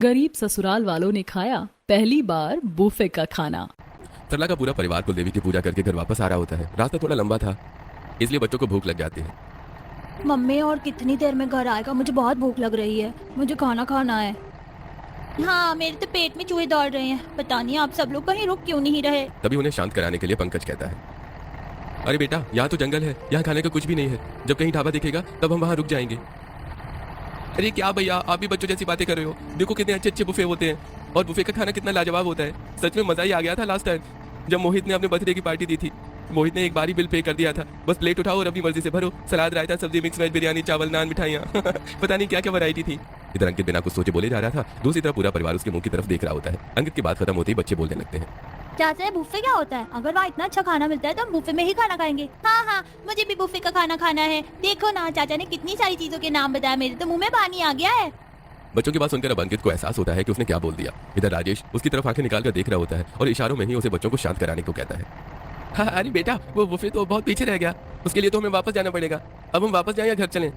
गरीब ससुराल वालों ने खाया पहली बार बुफे का खाना। सरला का पूरा परिवार कुल देवी की पूजा करके घर वापस आ रहा होता है। रास्ता थोड़ा लंबा था, इसलिए बच्चों को भूख लग जाती है। मम्मी और कितनी देर में घर आएगा? मुझे बहुत भूख लग रही है, मुझे खाना खाना है। हाँ, मेरे तो पेट में चूहे दौड़ रहे हैं। पता नहीं आप सब लोग कहीं रुक क्यों नहीं रहे। तभी उन्हें शांत कराने के लिए पंकज कहता है, अरे बेटा, यहाँ तो जंगल है, यहाँ खाने का कुछ भी नहीं है। जब कहीं ढाबा दिखेगा तब हम वहाँ रुक जाएंगे। अरे क्या भैया, आप भी बच्चों जैसी बातें कर रहे हो। देखो कितने अच्छे अच्छे बुफे होते हैं और बुफे का खाना कितना लाजवाब होता है। सच में मजा ही आ गया था लास्ट टाइम जब मोहित ने अपने बर्थडे की पार्टी दी थी। मोहित ने एक बार ही बिल पे कर दिया था, बस प्लेट उठाओ और अपनी मर्जी से भरो। सलाद, रायता, सब्जी, मिक्स वेज, बिरयानी, चावल, नान, मिठाइयाँ पता नहीं क्या क्या वैरायटी थी। इधर अंकित बिना कुछ सोचे बोले जा रहा था, दूसरी तरफ पूरा परिवार उसके मुंह की तरफ देख रहा होता है। अंकित की बात खत्म होते ही बच्चे बोलने लगते हैं, चाचा, ये बुफे क्या होता है? अगर वहाँ इतना अच्छा खाना मिलता है तो हम बुफे में ही खाना खाएंगे। हाँ हाँ, मुझे भी बुफे का खाना खाना है। देखो ना, चाचा ने कितनी सारी चीजों के नाम बताया, मेरे तो मुंह में पानी आ गया है। बच्चों की बात सुनकर अब अंकित को एहसास होता है कि उसने क्या बोल दिया। इधर राजेश उसकी तरफ आंखें निकाल कर देख रहा होता है और इशारों में ही उसे बच्चों को शांत कराने को कहता है। हाँ, अरे बेटा, वो बुफे तो बहुत पीछे रह गया, उसके लिए तो हमें वापस जाना पड़ेगा। अब हम वापस जाएं या घर चलें?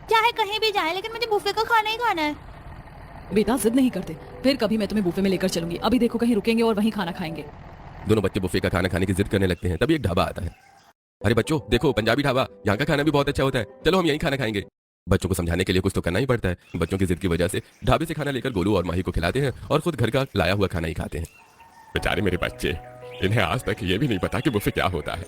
चाहे कहीं भी जाए, लेकिन मुझे बुफे का खाना ही खाना है। बेटा जिद नहीं करते, फिर कभी मैं तुम्हें बुफे में लेकर चलूंगी। अभी देखो कहीं रुकेंगे और वहीं खाना खाएंगे। दोनों बच्चे बुफे का खाना खाने की जिद करने लगते हैं। तभी एक ढाबा आता है। अरे बच्चों देखो, पंजाबी ढाबा, यहाँ का खाना भी बहुत अच्छा होता है, चलो हम यहीं खाना खाएंगे। बच्चों को समझाने के लिए कुछ तो करना ही पड़ता है। बच्चों की जिद की वजह से ढाबे से खाना लेकर गोलू और माही को खिलाते हैं और खुद घर का लाया हुआ खाना ही खाते हैं। बेचारे मेरे बच्चे, इन्हें आज तक ये भी नहीं पता कि बुफे क्या होता है।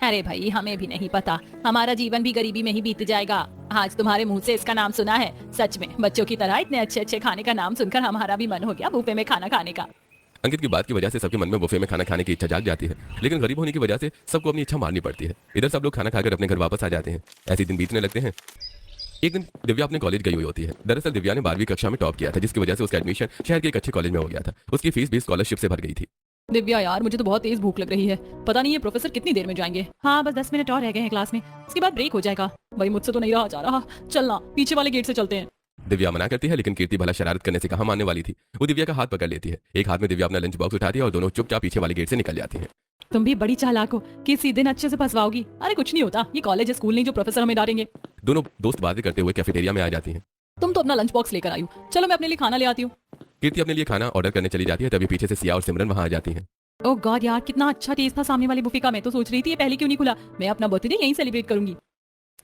अरे भाई, हमें भी नहीं पता, हमारा जीवन भी गरीबी में ही बीत जाएगा। आज तुम्हारे मुंह से इसका नाम सुना है। सच में बच्चों की तरह इतने अच्छे अच्छे खाने का नाम सुनकर हमारा भी मन हो गया बुफे में खाना खाने का। अंकित की बात की वजह से सबके मन में बुफे में खाना खाने की इच्छा जाग जाती है, लेकिन गरीब होने की वजह से सबको अपनी इच्छा मारनी पड़ती है। इधर सब लोग खाना खाकर अपने घर वापस आ जाते हैं। ऐसे दिन बीतने लगते हैं। एक दिन दिव्या अपने कॉलेज गई हुई होती है। दरअसल दिव्या ने 12वीं कक्षा में टॉप किया था, जिसकी वजह से उसका एडमिशन शहर के एक अच्छे कॉलेज में हो गया था। उसकी फीस भी स्कॉलरशिप से भर गई थी। दिव्या यार, मुझे तो बहुत तेज भूख लग रही है। पता नहीं ये प्रोफेसर कितनी देर में जाएंगे। हाँ, बस 10 मिनट और रह गए हैं क्लास में, उसके बाद ब्रेक हो जाएगा। भाई मुझसे तो नहीं रहा जा रहा, चलना पीछे वाले गेट से चलते हैं। दिव्या मना करती है, लेकिन कीर्ति भला शरारत करने से कहाँ मानने वाली थी। वो दिव्या का हाथ पकड़ लेती है। एक हाथ में दिव्या अपना लंच बॉक्स उठाती है और दोनों चुपचाप पीछे वाले गेट से निकल जाती है। तुम भी बड़ी चालाक हो कि इसी दिन अच्छे से फंसवाओगी। अरे कुछ नहीं होता, ये कॉलेज है, स्कूल नहीं जो प्रोफेसर हमें डांटेंगे। दोनों दोस्त बातें करते हुए कैफेटेरिया में आ जाती हैं। तुम तो अपना लंच बॉक्स लेकर आई हो, चलो मैं अपने लिए खाना ले आती हूँ। कीर्ति अपने लिए खाना ऑर्डर करने चली जाती है, तभी पीछे से सिया और सिमरन वहां आ जाती हैं। ओह गॉड यार, कितना अच्छा टेस्ट था सामने वाले बुफे का। मैं तो सोच रही थी ये पहले क्यों नहीं खुला। मैं अपना बर्थडे यहीं सेलिब्रेट करूंगी।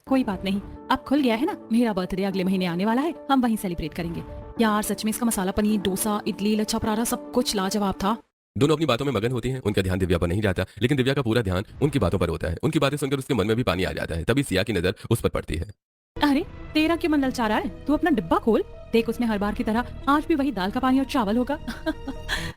कोई बात नहीं, अब खुल गया है ना। मेरा बर्थडे अगले महीने आने वाला है, हम वहीं सेलिब्रेट करेंगे। यार सच में इसका मसाला पनीर, डोसा, इडली, लच्छा पराठा सब कुछ लाजवाब था। दोनों अपनी बातों में मगन होती हैं। उनका ध्यान दिव्या पर नहीं जाता, लेकिन दिव्या का पूरा ध्यान उनकी बातों पर होता है। उनकी बातें सुनकर उसके मन में भी पानी आ जाता है। तभी सिया की नजर उस पर पड़ती है। अरे तेरा क्यों मन ललचा रहा है? तू अपना डिब्बा खोल, देख उसमें हर बार की तरह आज भी वही दाल का पानी और चावल होगा।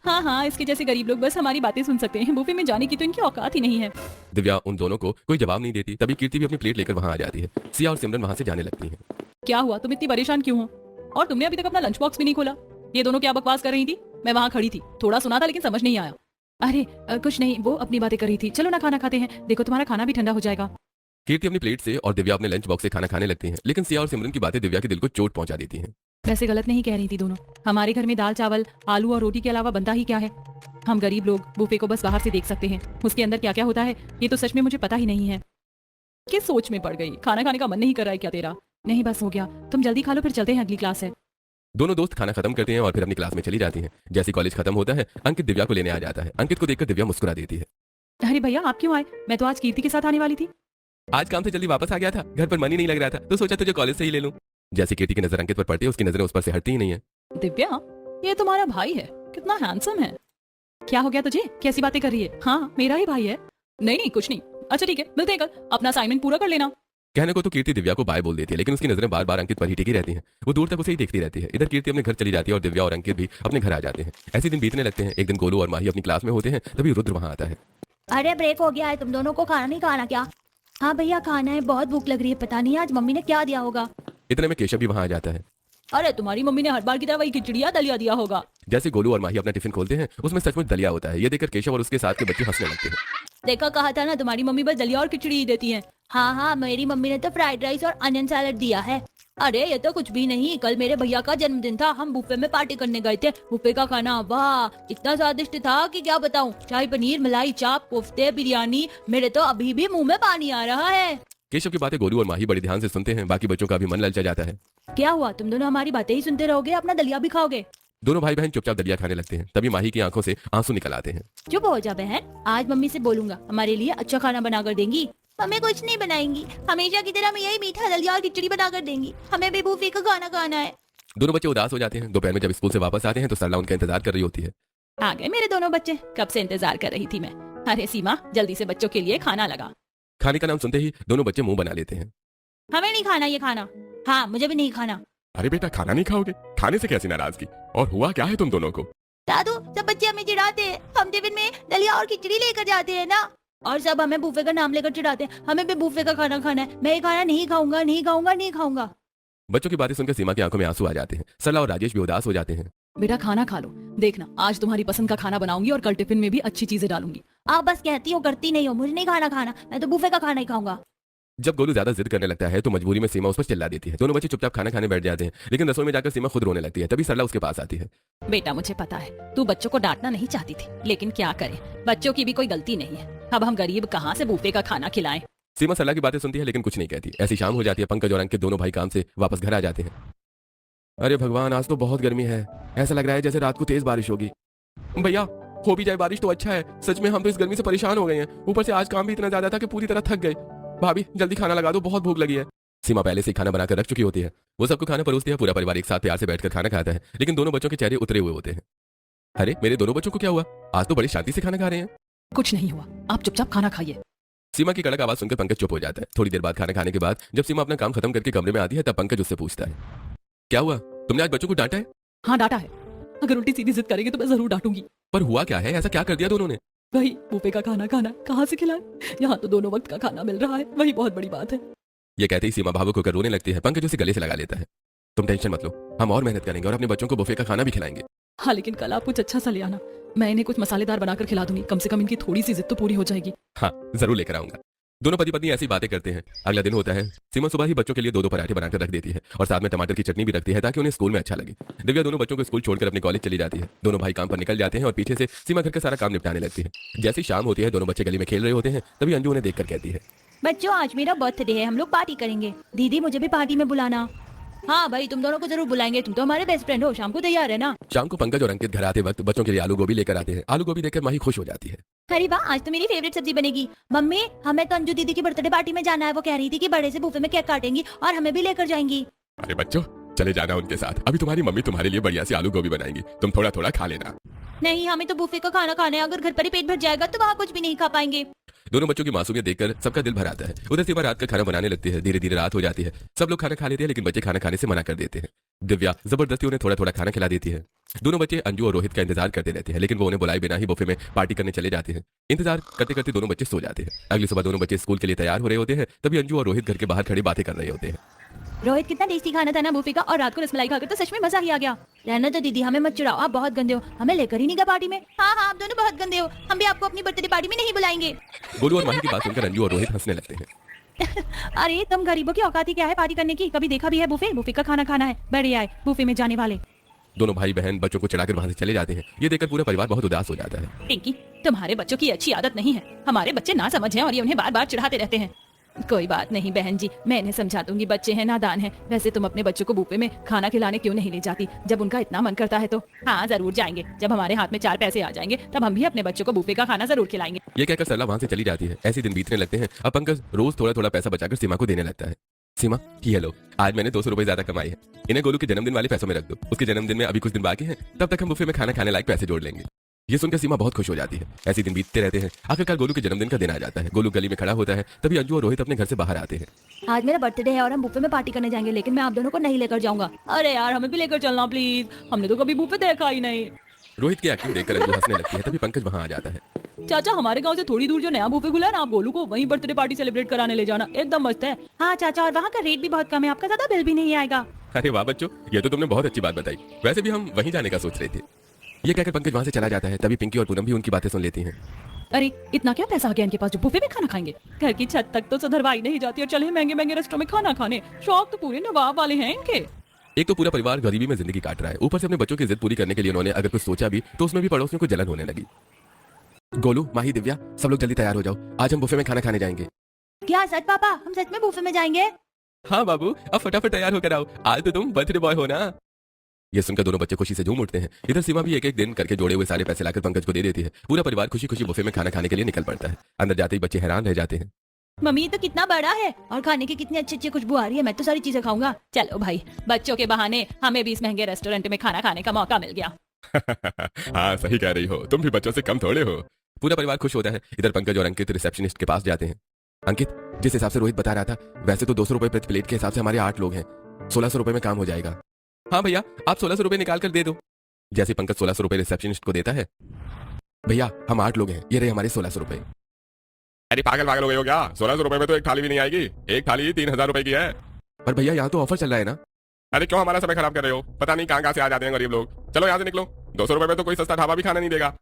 हाँ हाँ, इसके जैसे गरीब लोग बस हमारी बातें सुन सकते हैं, बुफे में जाने की तो इनकी औकात ही नहीं है। दिव्या उन दोनों को कोई जवाब नहीं देती। तभी कीर्ति भी अपनी प्लेट लेकर वहां आ जाती है। सिया और सिमरन वहां से जाने लगती हैं। क्या हुआ, तुम इतनी परेशान क्यों हो? और तुमने अभी तक अपना लंच बॉक्स भी नहीं खोला। ये दोनों क्या बकवास कर रही थी? मैं वहाँ खड़ी थी, थोड़ा सुना था लेकिन समझ नहीं आया। अरे कुछ नहीं, वो अपनी बातें कर रही थी। चलो ना खाना खाते हैं, देखो तुम्हारा खाना भी ठंडा हो जाएगा। कीर्ति अपनी प्लेट से और दिव्या अपने लंच बॉक्स से खाना खाने लगती हैं, लेकिन सिया और सिमरन की बातें दिव्या के दिल को चोट पहुंचा देती हैं। वैसे गलत नहीं कह रही थी दोनों। हमारे घर में दाल चावल, आलू और रोटी के अलावा बनता ही क्या है? हम गरीब लोग बुफे को बस बाहर से देख सकते हैं, उसके अंदर क्या क्या होता है ये तो सच में मुझे पता ही नहीं है। किस सोच में पड़ गई? खाना खाने का मन नहीं कर रहा है क्या तेरा? नहीं बस हो गया, तुम जल्दी खा लो, फिर चलते हैं, अगली क्लास है। दोनों दोस्त खाना खत्म करते हैं और फिर अपनी क्लास में चली जाती हैं। जैसे कॉलेज खत्म होता है, अंकित दिव्या को लेने आ जाता है। अंकित को देखकर दिव्या मुस्कुरा देती है। अरे भैया, आप क्यों आए? मैं तो आज कीर्ति के साथ आने वाली थी। आज काम से जल्दी वापस आ गया था, घर पर मन ही नहीं लग रहा था, तो सोचा तुझे कॉलेज से ही ले लूं। जैसे कीर्ति की नजर अंकित पर पड़ती है, उसकी नजरें उस पर से हटती ही नहीं है। दिव्या, ये तुम्हारा भाई है, कितना हैंडसम है। क्या हो गया तुझे? कैसी बातें कर रही है? हाँ मेरा ही भाई है। नहीं नहीं कुछ नहीं। अच्छा ठीक है, मिलते हैं कल, अपना असाइनमेंट पूरा कर लेना। कहने को तो कीर्ति दिव्या को बाय बोल देती है, लेकिन उसकी नजरें बार बार अंकित पर ही टिकी रहती हैं। वो दूर तक उसे ही देखती रहती है। इधर कीर्ति अपने घर चली जाती है और दिव्या और अंकित भी अपने घर आ जाते हैं। ऐसे दिन बीतने लगते हैं। एक दिन गोलू और माही अपनी क्लास में होते हैं, तभी रुद्र वहां आता है। अरे ब्रेक हो गया है, तुम दोनों को खाना नहीं खाना क्या? हाँ भैया, खाना है, बहुत भूख लग रही है। पता नहीं आज मम्मी ने क्या दिया होगा। इतने में केशव भी वहां आ जाता है। अरे तुम्हारी मम्मी ने हर बार की तरह वही खिचड़ी या दलिया दिया होगा। जैसे गोलू और माही अपना टिफिन खोलते हैं, उसमें सचमुच दलिया होता है। ये देखकर केशव और उसके साथ के बच्चे हंसने लगते हैं। देखा, कहा था ना तुम्हारी मम्मी बस दलिया और खिचड़ी ही देती है। हाँ हाँ, मेरी मम्मी ने तो फ्राइड राइस और अनियन सैलेड दिया है। अरे ये तो कुछ भी नहीं, कल मेरे भैया का जन्मदिन था, हम बुफे में पार्टी करने गए थे। बुफे का खाना वाह, इतना स्वादिष्ट था कि क्या बताऊं। शाही पनीर, मलाई चाप, कोफ्ते, बिरयानी, मेरे तो अभी भी मुंह में पानी आ रहा है। केशव की बातें गोलू और माही बड़े ध्यान से सुनते हैं। बाकी बच्चों का भी मन ललचा जाता है। क्या हुआ, तुम दोनों हमारी बातें ही सुनते रहोगे, अपना दलिया भी खाओगे? दोनों भाई बहन चुपचाप दलिया खाने लगते हैं। तभी माही की आंखों से आंसू निकल आते हैं। चुप हो जा बहन, आज मम्मी से बोलूंगा हमारे लिए अच्छा खाना बना कर देंगी। हमें कुछ नहीं बनाएंगी, हमेशा की तरह हमें यही मीठा दलिया और खिचड़ी बना कर देंगी। हमें भी बुफे का खाना खाना है। दोनों बच्चे उदास हो जाते हैं। दोपहर में जब स्कूल से वापस आते हैं तो सरला उनका इंतजार कर रही होती है। आ गए मेरे दोनों बच्चे, कब से इंतजार कर रही थी मैं। अरे सीमा, जल्दी से बच्चों के लिए खाना लगा। खाने का नाम सुनते ही दोनों बच्चे मुंह बना लेते हैं। हमें नहीं खाना ये खाना। हाँ, मुझे भी नहीं खाना। अरे बेटा, खाना नहीं खाओगे? खाने से कैसी नाराजगी? और हुआ क्या है तुम दोनों को? दादू, सब बच्चे हमें चिढ़ाते हैं। हम टिफिन में दलिया और खिचड़ी लेकर जाते हैं ना, और सब हमें बुफे का नाम लेकर चिढ़ाते हैं। हमें भी बुफे का खाना खाना है। मैं ये खाना नहीं खाऊंगा, नहीं खाऊंगा, नहीं खाऊंगा। बच्चों की बातें सुनकर सीमा की आंखों में आंसू आ जाते हैं। सरला और राजेश भी उदास हो जाते हैं। बेटा खाना खा लो, देखना आज तुम्हारी पसंद का खाना बनाऊंगी और कल टिफिन में भी अच्छी चीजें डालूंगी। आप बस कहती हो, करती नहीं हो। मुझे नहीं खाना खाना, मैं तो बुफे का खाना ही खाऊंगा। जब गोलू ज्यादा जिद करने लगता है तो मजबूरी में सीमा उस पर चिल्ला देती है। दोनों बच्चे चुपचाप खाना खाने बैठ जाते हैं, लेकिन रसोई में जाकर सीमा खुद रोने लगती है। तभी सरला उसके पास आती है। बेटा मुझे पता है तू बच्चों को डांटना नहीं चाहती थी, लेकिन क्या करे, बच्चों की भी कोई गलती नहीं है। अब हम गरीब कहाँ से बुफे का खाना खिलाएं। सीमा सरला की बातें सुनती है लेकिन कुछ नहीं कहती। ऐसी शाम हो जाती है। पंकज और अंकित दोनों भाई काम से वापस घर आ जाते हैं। अरे भगवान, आज तो बहुत गर्मी है। ऐसा लग रहा है जैसे रात को तेज बारिश होगी। भैया, हो भी जाए बारिश तो अच्छा है। सच में हम तो इस गर्मी से परेशान हो गए हैं। ऊपर से आज काम भी इतना ज्यादा था कि पूरी तरह थक गए। भाभी जल्दी खाना लगा दो, बहुत भूख लगी है। सीमा पहले से ही खाना बनाकर रख चुकी होती है। वो सबको खाना परोसती है। पूरा परिवार एक साथ प्यार से बैठकर खाना खाता है, लेकिन दोनों बच्चों के चेहरे उतरे हुए होते हैं। अरे मेरे दोनों बच्चों को क्या हुआ? आज तो बड़ी शांति से खाना खा रहे हैं। कुछ नहीं हुआ, आप चुपचाप खाना खाइए। सीमा की कड़क आवाज सुनकर पंकज चुप हो जाता है। थोड़ी देर बाद खाना खाने के बाद जब सीमा अपना काम खत्म करके कमरे में आती है तब पंकज उससे पूछता है, क्या हुआ? तुमने आज बच्चों को डांटा है? हाँ डांटा है, अगर उल्टी सीधी जिद करेंगे तो मैं जरूर डांटूंगी। पर हुआ क्या है? ऐसा क्या कर दिया दोनों ने? वही बुफे का खाना खाना, कहाँ से खिलाएं? यहाँ तो दोनों वक्त का खाना मिल रहा है, वही बहुत बड़ी बात है। ये कहते ही सीमा भावुक होकर रोने लगती है। पंकज उसे गले से लगा लेता है। तुम टेंशन मत लो, हम और मेहनत करेंगे और अपने बच्चों को बुफे का खाना भी खिलाएंगे। हाँ लेकिन कल आप कुछ अच्छा सा ले आना, मैं इन्हें कुछ मसालेदार बनाकर खिला दूंगी। कम से कम इनकी थोड़ी सी जिद तो पूरी हो जाएगी। हाँ जरूर लेकर आऊंगा। दोनों पति पत्नी ऐसी बातें करते हैं। अगला दिन होता है। सीमा सुबह ही बच्चों के लिए दो पराठे बनाकर रख देती है और साथ में टमाटर की चटनी भी रखती है ताकि उन्हें स्कूल में अच्छा लगे। दिव्या दोनों बच्चों को स्कूल छोड़कर अपने कॉलेज चली जाती है। दोनों भाई काम पर निकल जाते हैं और पीछे से सीमा घर का सारा काम निपटाने लगती है। जैसी शाम होती है दोनों बच्चे गली में खेल रहे होते हैं, तभी अंजू उन्हें देखकर कहती है, बच्चों आज मेरा बर्थडे है, हम लोग पार्टी करेंगे। दीदी मुझे भी पार्टी में बुलाना। हाँ भाई, तुम दोनों को जरूर बुलाएंगे, तुम तो हमारे बेस्ट फ्रेंड हो। शाम को तैयार है ना? शाम को पंकज और अंकित घर आते वक्त बच्चों के लिए आलू गोभी लेकर आते हैं। आलू गोभी देखकर माही खुश हो जाती है। अरे वाह, आज तो मेरी फेवरेट सब्जी बनेगी। मम्मी, हमें तो अंजू दीदी की बर्थडे पार्टी में जाना है। वो कह रही थी कि बड़े से बुफे में केक काटेंगी और हमें भी लेकर जाएंगी। अरे बच्चों, चले जाना उनके साथ। अभी तुम्हारी मम्मी तुम्हारे लिए बढ़िया सी आलू गोभी बनाएंगी, तुम थोड़ा थोड़ा खा लेना। नहीं, हमें तो बुफे का खाना खाना है। अगर घर पर ही पेट भर जाएगा तो वहाँ कुछ भी नहीं खा पाएंगे। दोनों बच्चों की मासूमियत देखकर सबका दिल भर आता है। उधर सीमा रात का खाना बनाने लगती है। धीरे धीरे रात हो जाती है। सब लोग खाना खा लेते हैं लेकिन बच्चे खाना खाने से मना कर देते हैं। दिव्या जबरदस्ती उन्हें थोड़ा थोड़ा खाना खिला देती है। दोनों बच्चे अंजू और रोहित का इंतजार करते रहते हैं, लेकिन वो उन्हें बुलाए बिना ही बुफे में पार्टी करने चले जाते हैं। इंतजार करते करते दोनों बच्चे सो जाते हैं। अगली सुबह दोनों बच्चे स्कूल के लिए तैयार हो रहे होते हैं, तभी अंजू और रोहित घर के बाहर खड़ी बातें कर रहे होते हैं। रोहित, कितना टेस्टी खाना था ना बुफे का, और रात को रसमलाई खाकर तो सच में मजा ही आ गया। रहना तो दीदी, हमें मत चिढ़ाओ, आप बहुत गंदे हो। हमें लेकर ही नहीं गए पार्टी में। हाँ हाँ, आप दोनों बहुत गंदे हो। हम भी आपको अपनी बर्थडे पार्टी में नहीं बुलाएंगे। गोलू और माही की बात सुनकर अंजू और रोहित हंसने लगते हैं। अरे तुम गरीबों की औकात ही क्या है पार्टी करने की? कभी देखा भी है बुफे का खाना खाना है? बड़े आए बुफे में जाने वाले। दोनों भाई बहन बच्चों को चढ़ाकर वहां से चले जाते हैं। ये देखकर पूरा परिवार बहुत उदास हो जाता है। पिंकी, तुम्हारे बच्चों की अच्छी आदत नहीं है। हमारे बच्चे ना समझ हैं और ये उन्हें बार बार चिढ़ाते रहते हैं। कोई बात नहीं बहन जी, मैं इन्हें समझा दूंगी। बच्चे हैं, नादान हैं। वैसे तुम अपने बच्चों को बुफे में खाना खिलाने क्यों नहीं ले जाती? जब उनका इतना मन करता है तो। हाँ जरूर जाएंगे, जब हमारे हाथ में 4 पैसे आ जाएंगे तब हम भी अपने बच्चों को बुफे का खाना जरूर खिलाएंगे। ये कहकर सरला वहां से चली जाती है। ऐसे दिन बीतने लगते हैं। अब पंकज रोज थोड़ा थोड़ा पैसा बचाकर सीमा को देने लगता है। सीमा, ये लो, आज मैंने 200 रुपए ज्यादा कमाए हैं। इन्हें गोलू के जन्मदिन वाले पैसों में रख दो। उसके जन्मदिन में अभी कुछ दिन बाकी हैं, तब तक हम बुफे में खाना खाने लायक पैसे जोड़ लेंगे। ये सुनकर सीमा बहुत खुश हो जाती है। ऐसे दिन बीतते रहते हैं। आखिरकार गोलू के जन्मदिन का दिन आ जाता है। गोलू गली में खड़ा होता है, तभी अंजू और रोहित अपने घर से बाहर आते हैं। आज मेरा बर्थडे है और हम बुफे में पार्टी करने जाएंगे, लेकिन मैं आप दोनों को नहीं लेकर जाऊंगा। अरे यार, हमें भी लेकर चलना प्लीज, हमने तो कभी बुफे देखा ही नहीं। रोहित की एक्टिंग देखकर अंजू हंसने लगती है। तभी पंकज वहां आ जाता है। चाचा, हमारे गांव से थोड़ी दूर जो नया बुफे खुला है ना, आप गोलू को वहीं बर्थडे पार्टी सेलिब्रेट कराने ले जाना, एकदम मस्त है। हाँ चाचा, और वहाँ का रेट भी बहुत कम है, आपका ज्यादा बिल भी नहीं आएगा। अरे वाह बच्चों, ये तो तुमने बहुत अच्छी बात बताई। वैसे भी हम वहीं जाने का सोच रहे थे। ये कहकर पंकज वहां से चला जाता है। तभी पिंकी और पूनम भी उनकी बातें सुन लेती हैं। अरे इतना क्या पैसा आ गया इनके पास जो बुफे में खाना खाएंगे? घर की छत तक तो सुधरवाई नहीं जाती और चले महंगे महंगे रेस्टोरेंट में खाना खाने। शौक तो पूरे नवाब वाले हैं इनके। एक तो पूरा परिवार गरीबी में जिंदगी काट रहा है, ऊपर से अपने बच्चों की जिद पूरी करने के लिए उन्होंने अगर कुछ सोचा भी तो उसमें भी पड़ोसियों को जलन होने लगी। गोलू, माही, दिव्या, सब लोग जल्दी तैयार हो जाओ, आज हम बुफे में खाना खाने जाएंगे। क्या सच पापा? हम सच में बुफे में जाएंगे? हाँ बाबू, अब फटाफट तैयार होकर आओ, आज तो तुम बर्थडे बॉय हो ना। ये सुनकर दोनों बच्चे खुशी से झूम उठते हैं। इधर सीमा भी एक एक दिन करके जोड़े हुए सारे पैसे लाकर पंकज को दे देती है। पूरा परिवार खुशी खुशी बुफे में खाना खाने के लिए निकल पड़ता है। अंदर जाते ही बच्चे हैरान रह जाते हैं। मम्मी ये तो कितना बड़ा है और खाने की कितनी अच्छी अच्छी खुशबू आ रही है। मैं तो सारी चीजें खाऊंगा। चलो भाई, बच्चों के बहाने हमें भी इस महंगे रेस्टोरेंट में खाना खाने का मौका मिल गया। हाँ सही कह रही हो, तुम भी बच्चों से कम थोड़े हो। पूरा परिवार खुश होता है। इधर पंकज और अंकित रिसेप्शनिस्ट के पास जाते हैं। अंकित, जिस हिसाब से रोहित बता रहा था, वैसे तो 200 रुपए प्रति प्लेट के हिसाब से हमारे 8 लोग हैं। 1600 रुपए में काम हो जाएगा। हाँ भैया, आप 1600 रुपए निकाल कर दे दो। जैसे पंकज 1600 रुपए रिसेप्शनिस्ट को देता है, भैया हम 8 लोग हैं, ये रहे हमारे 1600 रुपए। अरे पागल पागल हो गए हो क्या? 1600 रुपए में तो एक थाली भी नहीं आएगी। एक थाली 3000 रुपए की है। पर भैया यहाँ तो ऑफर चल रहा है ना। अरे क्यों हमारा समय खराब कर रहे हो? पता नहीं कहाँ से आ जाते हैं गरीब लोग। चलो यहाँ से निकलो, 200 रुपए में तो कोई सस्ता ढाबा भी खाना नहीं देगा।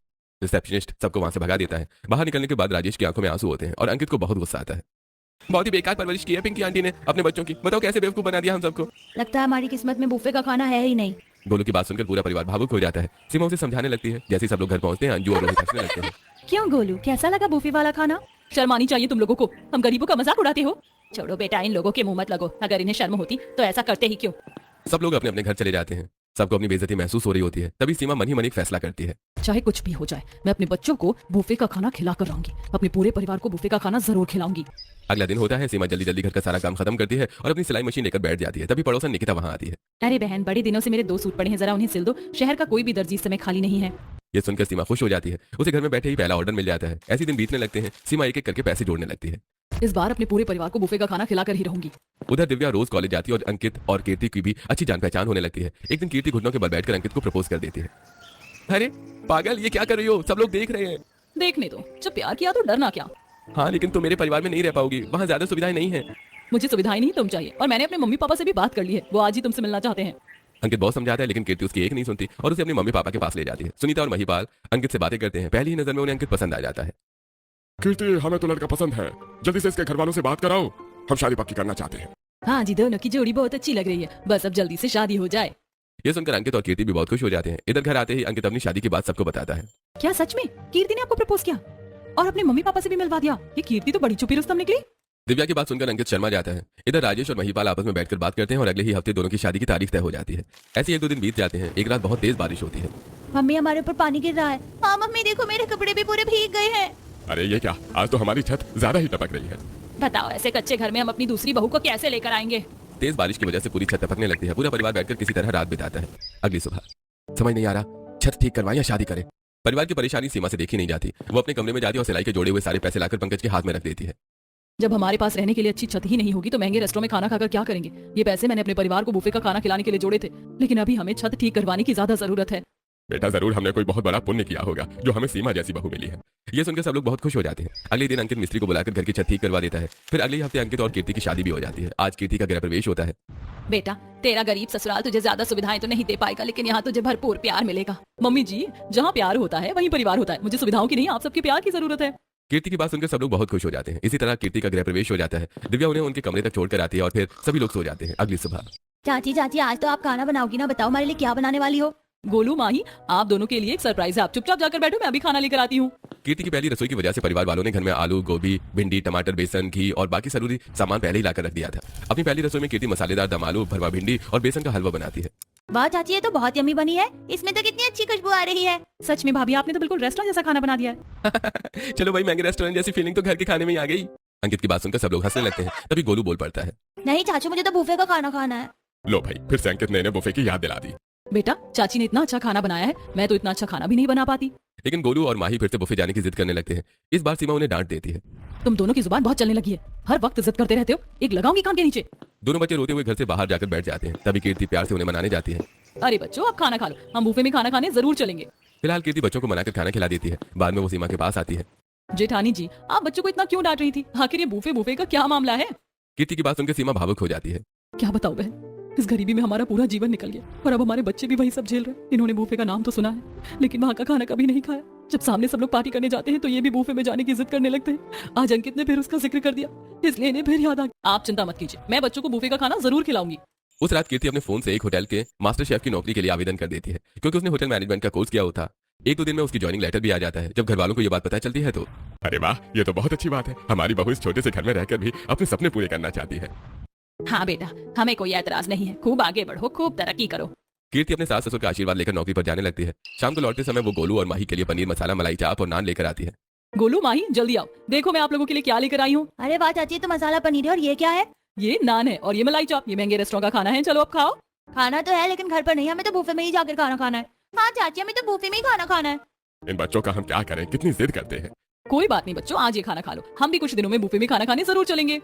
रिसेप्शनिस्ट सबको वहां से भगा देता है। बाहर निकलने के बाद राजेश की आंखों में आंसू होते हैं और अंकित को बहुत गुस्सा आता है। बहुत ही बेकार परवरिश की है पिंकी आंटी ने अपने बच्चों की। बताओ कैसे बेवकूफ बना दिया हम सबको। लगता है हमारी किस्मत में बुफे का खाना है ही नहीं। गोलू की बात सुनकर पूरा परिवार भावुक हो जाता है। सीमा उसे समझाने लगती है। जैसे ही सब लोग घर पहुंचते हैं, अंजू और रोहित हंसने लगते हैं। क्यों गोलू, कैसा लगा बुफे वाला खाना? शर्म आनी चाहिए तुम लोगों को, हम गरीबों का मजाक उड़ाते हो। छोड़ो बेटा, इन लोगों के मुंह मत लगो। अगर इन्हें शर्म होती तो ऐसा करते ही क्यों। सब लोग अपने अपने घर चले जाते हैं। सबको अपनी बेइज्जती महसूस हो रही होती है। तभी सीमा मन ही मन एक फैसला करती है। चाहे कुछ भी हो जाए, मैं अपने बच्चों को बुफे का खाना खिला कर रहूंगी। अपने पूरे परिवार को बुफे का खाना जरूर खिलाऊंगी। अगला दिन होता है। सीमा जल्दी जल्दी घर का सारा काम खत्म करती है और अपनी सिलाई मशीन लेकर बैठ जाती है। तभी पड़ोसन निकिता वहां आती है। अरे बहन, बड़े दिनों से मेरे 2 सूट पड़े हैं, जरा उन्हें सिल दो। शहर का कोई भी दर्जी इस समय खाली नहीं है। ये सुनकर सीमा खुश हो जाती है। उसे घर में बैठे ही पहला ऑर्डर मिल जाता है। ऐसे दिन बीतने लगते हैं। सीमा एक एक करके पैसे जोड़ने लगती है। इस बार अपने पूरे परिवार को बुफे का खाना खिलाकर ही रहूंगी। उधर दिव्या रोज कॉलेज जाती है और अंकित और कीर्ति की भी अच्छी जान पहचान होने लगती है। एक दिन कीर्ति घुटनों के बल बैठकर अंकित को प्रपोज कर देती है। अरे पागल, ये क्या कर रही हो? सब लोग देख रहे हैं। देखने दो, जब प्यार किया तो डरना क्या। हाँ, लेकिन तुम मेरे परिवार में नहीं रह पाओगी। वहाँ ज्यादा सुविधाएं नहीं है। मुझे सुविधाएं नहीं, तुम चाहिए। और मैंने अपने मम्मी पापा से भी बात कर ली है, वो आज ही तुमसे मिलना चाहते हैं। अंकित बहुत समझाता है, लेकिन कीर्ति उसकी एक नहीं सुनती और उसे अपने मम्मी पापा के पास ले जाती है। सुनीता और महिपाल अंकित से बातें करते हैं। पहली ही नजर में उन्हें अंकित पसंद आ जाता है। कीर्ति, हमें तो लड़का पसंद है। जल्दी से इसके घर वालों से बात कराओ, हम शादी पक्की करना चाहते हैं। हाँ जी, दोनों की जोड़ी बहुत अच्छी लग रही है। बस अब जल्दी से शादी हो जाए। ये सुनकर अंकित और कीर्ति भी बहुत खुश हो जाते हैं। इधर घर आते ही अंकित अपनी शादी की बात सबको बताता है। क्या सच में कीर्ति ने आपको प्रपोज किया और अपने मम्मी पापा से भी मिलवा दिया? ये कीर्ति तो बड़ी छुपी रुस्तम निकली। दिव्या की बात सुनकर अंकित शर्मा जाता है। इधर राजेश और महिपाल आपस में बैठकर बात करते हैं और अगले ही हफ्ते दोनों की शादी की तारीख तय हो जाती है। ऐसे 1-2 दिन बीत जाते हैं। एक रात बहुत तेज बारिश होती है। मम्मी, हमारे ऊपर पानी गिर रहा है। हाँ मम्मी, देखो मेरे कपड़े भी पूरे भीग गए हैं। अरे ये क्या, आज तो हमारी छत ज्यादा ही टपक रही है। बताओ, ऐसे कच्चे घर में हम अपनी दूसरी बहू को कैसे लेकर आएंगे? तेज बारिश की वजह से पूरी छत टपकने लगती है। पूरा परिवार बैठकर किसी तरह रात बिताता है। अगली सुबह समझ नहीं आ रहा, छत ठीक करवाएं या शादी करें। परिवार की परेशानी सीमा से देखी नहीं जाती। वो अपने कमरे में जाती है और सिलाई के जोड़े हुए सारे पैसे लाकर पंकज के हाथ में रख देती है। जब हमारे पास रहने के लिए अच्छी छत ही नहीं होगी तो महंगे रेस्टोरेंट में खाना खाकर क्या करेंगे? ये पैसे मैंने अपने परिवार को बुफे का खाना खिलाने के लिए जोड़े थे, लेकिन अभी हमें छत ठीक करवाने की ज्यादा जरूरत है। बेटा, जरूर हमने कोई बहुत बड़ा पुण्य किया होगा जो हमें सीमा जैसी बहू मिली है। ये सुनकर सब लोग बहुत खुश हो जाते हैं। अगले दिन अंकित मिस्त्री को बुलाकर घर की छत ठीक करवा देता है। फिर अगले हफ्ते अंकित और कीर्ति की शादी भी हो जाती है। आज कीर्ति का गृह प्रवेश होता है। बेटा, तेरा गरीब ससुराल तुझे ज्यादा सुविधाएं तो नहीं दे पाएगा, लेकिन यहाँ तुझे भरपूर प्यार मिलेगा। मम्मी जी, जहाँ प्यार होता है वहीं परिवार होता है। मुझे सुविधाओं की नहीं, आप सबके प्यार की जरूरत है। कीर्ति की बात सुनकर सब लोग बहुत खुश हो जाते हैं। इसी तरह कीर्ति का गृह प्रवेश हो जाता है। दिव्या उन्हें उनके कमरे तक छोड़कर आती है और फिर सभी लोग सो जाते हैं। अगली सुबह चाची चाची, आज तो आप खाना बनाओगी ना? बताओ हमारे लिए क्या बनाने वाली हो? गोलू, माही, आप दोनों के लिए एक सरप्राइज है। आप चुपचाप जाकर बैठो, मैं अभी खाना लेकर आती हूँ। कीर्ति की पहली रसोई की वजह से परिवार वालों ने घर में आलू, गोभी, भिंडी, टमाटर, बेसन, घी और बाकी जरूरी सामान पहले ही लाकर रख दिया था। अपनी पहली रसोई में कीर्ति मसालेदार दम आलू, भरवा भिंडी और बेसन का हलवा बनाती है। वाह चाची, ये तो बहुत यम्मी बनी है। इसमें तो कितनी अच्छी खुशबू आ रही है। सच में भाभी, आपने तो बिल्कुल रेस्टोरेंट जैसा खाना बना दिया है। चलो भाई, महंगे रेस्टोरेंट जैसी फीलिंग तो घर के खाने में ही आ गई। अंकित की बात सुनकर सब लोग हंसने लगते हैं। तभी गोलू बोल पड़ता है। नहीं चाचू, मुझे तो बुफे का खाना खाना है। लो भाई, फिर से अंकित ने इन्हें बुफे की याद दिला दी। बेटा, चाची ने इतना अच्छा खाना बनाया है, मैं तो इतना अच्छा खाना भी नहीं बना पाती। लेकिन गोलू और माही फिर से बुफे जाने की जिद करने लगते हैं। इस बार सीमा उन्हें डांट देती है। तुम दोनों की जुबान बहुत चलने लगी है, हर वक्त जिद करते रहते हो। एक लगाऊंगी कान के नीचे। दोनों बच्चे रोते हुए घर से बाहर जाकर बैठ जाते हैं। तभी कीर्ति प्यार से उन्हें मनाने जाती है। अरे बच्चों, आप खाना खा लो, हम बुफे में खाना खाने जरूर चलेंगे। फिलहाल कीर्ति बच्चों को मनाकर खाना खिला देती है। बाद में वो सीमा के पास आती है। जेठानी जी, आप बच्चों को इतना क्यों डांट रही थी? आखिर ये बुफे का क्या मामला है? कीर्ति की बात सुनकर सीमा भावुक हो जाती है। क्या बताओ बहन, इस गरीबी में हमारा पूरा जीवन निकल गया और अब हमारे बच्चे भी वही सब झेल रहे हैं। इन्होंने बुफे का नाम तो सुना है, लेकिन वहाँ का खाना कभी नहीं खाया। जब सामने सब लोग पार्टी करने जाते हैं तो ये भी बुफे में जाने की जिद करने लगते हैं। आज अंकित ने फिर उसका जिक्र कर दिया, इसलिए इन्हें फिर याद आ गया। आप चिंता मत कीजिए, मैं बच्चों को बुफे का खाना जरूर खिलाऊंगी। उस रात कीर्ति अपने फोन से एक होटल के मास्टर शेफ की नौकरी के लिए आवेदन कर देती है, क्योंकि उसने होटल मैनेजमेंट का कोर्स किया हुआ था। 1-2 दिन में उसकी ज्वाइनिंग लेटर भी आ जाता है। जब घर वालों को ये बात पता चलती है तो अरे वाह, ये तो बहुत अच्छी बात है। हमारी बहू इस छोटे से घर में रहकर भी अपने सपने पूरे करना चाहती है। हाँ बेटा, हमें कोई एतराज नहीं है। खूब आगे बढ़ो, खूब तरक्की करो। कीर्ति अपने सास ससुर का आशीर्वाद लेकर नौकरी पर जाने लगती है। शाम को लौटते समय वो गोलू और माही के लिए पनीर मसाला, मलाई चाप और नान लेकर आती है। गोलू माही जल्दी आओ, देखो मैं आप लोगों के लिए क्या लेकर आई हूँ। अरे वाह चाची, तो मसाला पनीर है और ये क्या है? ये नान है और ये मलाई चाप, ये महंगे रेस्टोरेंट का खाना है, चलो अब खाओ। खाना तो है लेकिन घर पर नहीं, हमें तो बूफे में ही जाकर खाना खाना है। हाँ चाची, हमें तो बूफे में ही खाना खाना है। इन बच्चों का हम क्या करें, कितनी जिद करते हैं। कोई बात नहीं बच्चों, आज ये खाना खा लो, हम भी कुछ दिनों में बुफे में खाना खाने जरूर चलेंगे।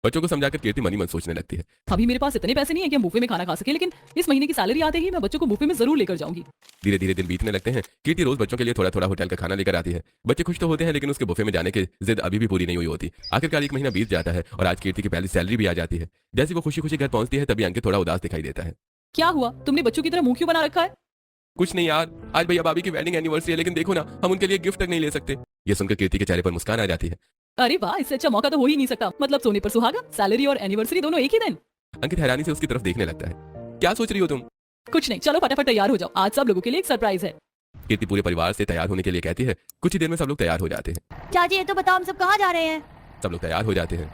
बच्चों को समझाकर कीर्ति मनी मन सोचने लगती है। अभी मेरे पास इतने पैसे नहीं है कि हम बुफे में खाना खा सके, लेकिन इस महीने की सैलरी आते ही मैं बच्चों को बुफे में जरूर लेकर जाऊंगी। धीरे धीरे दिन बीतने लगते हैं। कीर्ति रोज बच्चों के लिए थोड़ा थोड़ा होटल का खाना लेकर आती है। बच्चे खुश तो होते हैं, लेकिन उसके बुफे में जाने की जिद अभी भी पूरी नहीं हुई होती। आखिरकार एक महीना बीत जाता है और आज कीर्ति की पहली सैलरी भी आ जाती है। जैसे वो खुशी खुशी घर पहुंचती है तभी अंकित थोड़ा उदास दिखाई देता है। क्या हुआ, तुमने बच्चों की तरह मुंह क्यों बना रखा है? कुछ नहीं यार, आज भैया भाभी की वेडिंग एनिवर्सरी है, लेकिन देखो ना हम उनके लिए गिफ्ट तक नहीं ले सकते। ये सुनकर कीर्ति के चेहरे पर मुस्कान आ जाती है। अरे वाह, इससे अच्छा मौका तो हो ही नहीं सकता। मतलब सोने पर सुहागा, सैलरी और एनिवर्सरी दोनों एक ही दिन। अंकित हैरानी से उसकी तरफ देखने लगता है। क्या सोच रही हो तुम? कुछ नहीं, चलो फटाफट तैयार हो जाओ, आज सब लोगों के लिए एक सरप्राइज है। कीर्ति पूरे परिवार से तैयार होने के लिए कहती है। कुछ ही देर में सब लोग तैयार हो जाते हैं। चाची ये तो बताओ, हम सब कहाँ जा रहे हैं? सब लोग तैयार हो जाते हैं।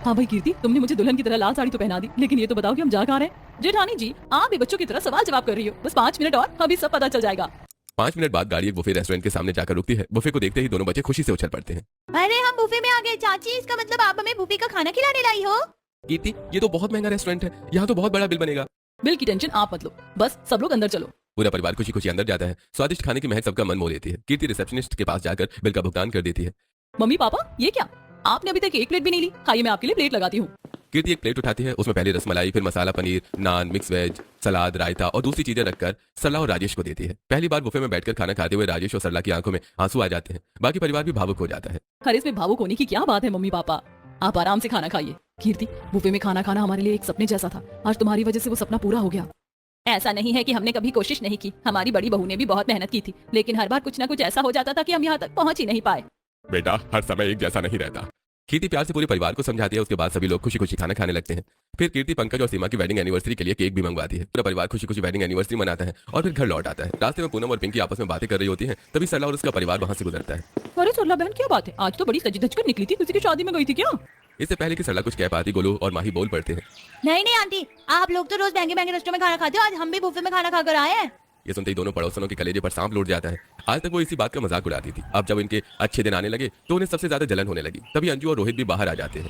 हाँ भाई कीर्ति, तुमने मुझे दुल्हन की तरह लाल साड़ी तो पहना दी, लेकिन ये तो बताओ कि हम जा कहाँ रहे हैं? जेठानी जी, आप भी बच्चों की तरह सवाल जवाब कर रही हो। बस 5 मिनट और, अभी सब पता चल जाएगा। 5 मिनट बाद गाड़ी एक बुफे रेस्टोरेंट के सामने जाकर रुकती है। बुफे को देखते ही दोनों बच्चे खुशी से उछल पड़ते हैं। अरे हम बुफे में आ गए चाची, इसका मतलब आप हमें बुफे का खाना खिलाने लाई हो? कीर्ति, ये तो बहुत महंगा रेस्टोरेंट है, यहाँ तो बहुत बड़ा बिल बनेगा। बिल की टेंशन आप मत लो, बस सब लोग अंदर चलो। पूरा परिवार खुशी खुशी अंदर जाता है। स्वादिष्ट खाने की महक सबका मन मोह लेती है। कीर्ति रिसेप्शनिस्ट के पास जाकर बिल का भुगतान कर देती है। मम्मी पापा, ये क्या, आपने अभी तक एक प्लेट भी नहीं ली? खाइए, मैं आपके लिए प्लेट लगाती हूँ। कीर्ति एक प्लेट उठाती है। उसमें पहले रसमलाई, फिर मसाला पनीर, नान, मिक्स वेज, सलाद, रायता और दूसरी चीजें रखकर सरला और राजेश को देती है। पहली बार बुफे में बैठकर खाना खाते हुए राजेश और सरला की आंखों में आंसू आ जाते हैं। बाकी परिवार भी भावुक हो जाता है। अरे इसमें भावुक होने की क्या बात है मम्मी पापा, आप आराम से खाना खाइए। कीर्ति, बुफे में खाना खाना हमारे लिए एक सपने जैसा था, आज तुम्हारी वजह से वो सपना पूरा हो गया। ऐसा नहीं है कि हमने कभी कोशिश नहीं की, हमारी बड़ी बहू ने भी बहुत मेहनत की थी, लेकिन हर बार कुछ ना कुछ ऐसा हो जाता था कि हम यहाँ तक पहुँच ही नहीं पाए। बेटा हर समय एक जैसा नहीं रहता। कीर्ति प्यार से पूरे परिवार को समझाती है। उसके बाद सभी लोग खुशी खुशी खाना खाने लगते हैं। फिर कीर्ति पंकज और सीमा की वेडिंग एनिवर्सरी के लिए केक भी मंगवाती है। पूरा परिवार खुशी खुशी वेडिंग एनिवर्सरी मनाता है और फिर घर लौट आता है। रास्ते में पूनम और पिंकी आपस में बातें कर रही होती हैं, तभी सरला और उसका परिवार वहां से गुजरता है। अरे सरला बहन, क्या बात है, आज तो बड़ी सजी धज कर निकली थी, किसी की शादी में गई थी क्या? इससे पहले कि सरला कुछ कह पाती, गोलू और माही बोल पड़ते हैं। नहीं नहीं आंटी, आप लोग तो रोज महंगे महंगे रेस्टोरेंट में खाना खाते हो, आज हम भी बुफे में खाना खाकर आए हैं। ये सुनते ही दोनों पड़ोसनों के कलेजे पर सांप लौट जाता है। आज तक वो इसी बात का मजाक उड़ाती थी, अब जब इनके अच्छे दिन आने लगे तो उन्हें सबसे ज्यादा जलन होने लगी। तभी अंजू और रोहित भी बाहर आ जाते हैं।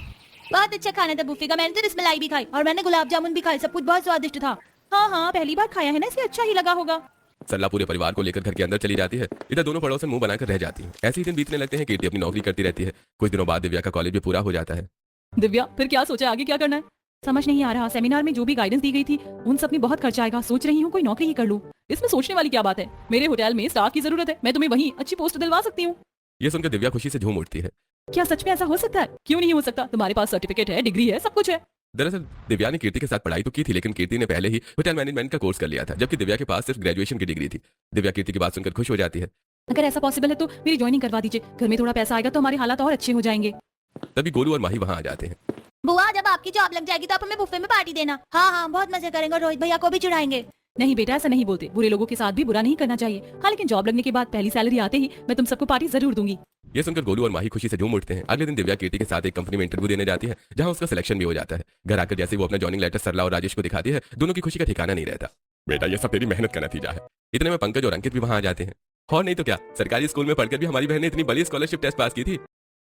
बहुत अच्छा खाना था बुफे का, मैंने तो रसमलाई भी खाई और मैंने गुलाब जामुन भी खाई, सब कुछ बहुत स्वादिष्ट था। हाँ हाँ, पहली बार खाया है ना, इसलिए अच्छा ही लगा होगा। सरला पूरे परिवार को लेकर घर के अंदर चली जाती है। इधर दोनों पड़ोसन मुंह बनाकर रह जाती हैं। ऐसे ही दिन बीतने लगते हैं। कीर्ति अपनी नौकरी करती रहती है। कुछ दिनों बाद दिव्या का कॉलेज भी पूरा हो जाता है। दिव्या, फिर क्या सोचा, आगे क्या करना है? समझ नहीं आ रहा, सेमिनार में जो भी गाइडेंस दी गई थी उन सब में बहुत खर्चा आएगा, सोच रही हूँ कोई नौकरी ही कर लूँ। इसमें सोचने वाली क्या बात है, मेरे होटल में स्टाफ की जरूरत है, मैं तुम्हें वहीं अच्छी पोस्ट दिलवा सकती हूँ। ये सुनकर दिव्या खुशी से झूम उठती है। क्या सच में ऐसा हो सकता है? क्यों नहीं हो सकता, तुम्हारे पास सर्टिफिकेट है, डिग्री है, सब कुछ है। दरअसल दिव्या ने कीर्ति के साथ पढ़ाई तो की थी, लेकिन कीर्ति ने पहले ही होटल मैनेजमेंट का कोर्स कर लिया था, जबकि दिव्या के पास सिर्फ ग्रेजुएशन की डिग्री थी। दिव्या कीर्ति की बात सुनकर खुश हो जाती है। अगर ऐसा पॉसिबल है तो मेरी ज्वाइनिंग करवा दीजिए, घर में थोड़ा पैसा आएगा तो हमारे हालात और अच्छे हो जाएंगे। तभी गोलू और माही वहां आ जाते हैं। बुआ, जब आपकी जॉब लग जाएगी तो आप हमें बुफे में पार्टी देना। हाँ हाँ, बहुत मजे करेंगे और रोहित भैया को भी चुराएंगे। नहीं बेटा, ऐसा नहीं बोलते, बुरे लोगों के साथ भी बुरा नहीं करना चाहिए। हाँ, लेकिन जॉब लगने के बाद पहली सैलरी आते ही मैं तुम सबको पार्टी जरूर दूंगी। ये सुनकर गोलू और माही खुशी से झूम उठते हैं। अगले दिन दिव्या कीर्ति के साथ एक कंपनी में इंटरव्यू देने जाती है, जहां उसका सिलेक्शन भी हो जाता है। घर आकर जैसे वो अपना जॉइनिंग लेटर सरला और राजेश को दिखाती है, दोनों की खुशी का ठिकाना नहीं रहता। बेटा ये सब तेरी मेहनत का नतीजा है। इतने में पंकज और अंकित भी वहां आ जाते हैं। और नहीं तो क्या, सरकारी स्कूल में पढ़कर भी हमारी बहन ने इतनी बड़ी स्कॉलरशिप टेस्ट पास की थी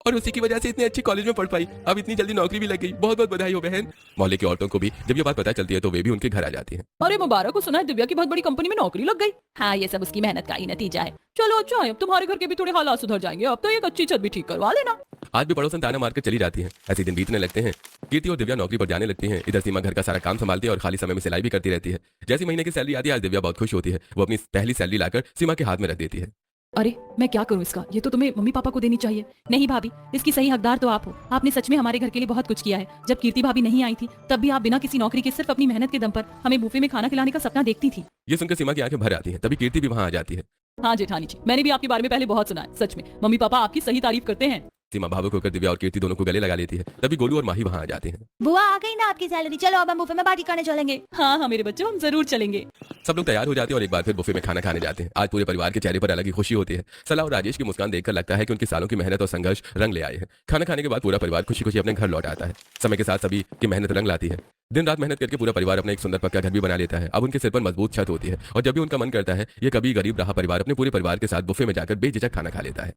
और उसी की वजह से इतने अच्छे कॉलेज में पढ़ पाई। अब इतनी जल्दी नौकरी भी लग गई, बहुत बहुत बधाई हो बहन। मोहल्ले की औरतों को भी जब ये बात पता चलती है तो वे भी उनके घर आ जाती हैं। अरे मुबारक हो, सुना है दिव्या की बहुत बड़ी कंपनी में नौकरी लग गई। हाँ, ये सब उसकी मेहनत का ही नतीजा है। चलो अच्छा है, अब तुम्हारे घर के भी थोड़े हालात सुधर जाएंगे, अब तो एक अच्छी छत भी ठीक करवा लेना। आज भी पड़ोसन ताना मारकर चली जाती हैं। ऐसे दिन बीतने लगते हैं। कीर्ति और दिव्या नौकरी पर जाने लगती हैं। इधर सीमा घर का सारा काम संभालती है और खाली समय में सिलाई भी करती रहती है। जैसी महीने की सैलरी आती है, आज दिव्या बहुत खुश होती है। वो अपनी पहली सैलरी लाकर सीमा के हाथ में रख देती है। अरे मैं क्या करूं इसका, ये तो तुम्हें मम्मी पापा को देनी चाहिए। नहीं भाभी, इसकी सही हकदार तो आप हो। आपने सच में हमारे घर के लिए बहुत कुछ किया है। जब कीर्ति भाभी नहीं आई थी तब भी आप बिना किसी नौकरी के सिर्फ अपनी मेहनत के दम पर हमें बुफे में खाना खिलाने का सपना देखती थी। ये सुनकर सीमा की आंखें भर आती हैं। तभी कीर्ति भी वहां आ जाती है। हाँ जेठानी जी, मैंने भी आपके बारे में पहले बहुत सुना है। सच में मम्मी पापा आपकी सही तारीफ करते हैं। सीमा भावुक होकर दिव्या और कीर्ति दोनों को गले लगा लेती है। तभी गोलू और माही वहां आ जाते हैं। बुआ आ गई ना आपकी सैलरी, चलो अब हम बुफे में पार्टी करने चलेंगे। हाँ हाँ मेरे बच्चों, हम जरूर चलेंगे। सब लोग तैयार हो जाते हैं और एक बार फिर बुफे में खाना खाने जाते हैं। आज पूरे परिवार के चेहरे पर अलग ही खुशी होती है। सलाह और राजेश की मुस्कान देखकर लगता है कि उनके सालों की मेहनत और संघर्ष रंग ले आए हैं। खाना खाने के बाद पूरा परिवार खुशी खुशी अपने घर लौट आता है। समय के साथ सभी की मेहनत रंग लाती है। दिन रात मेहनत करके पूरा परिवार अपना एक सुंदर पक्का घर भी बना लेता है। अब उनके सिर पर मजबूत छत होती है और जब भी उनका मन करता है ये कभी गरीब रहा परिवार अपने पूरे परिवार के साथ बुफे में जाकर बेझिझक खाना खा लेता है।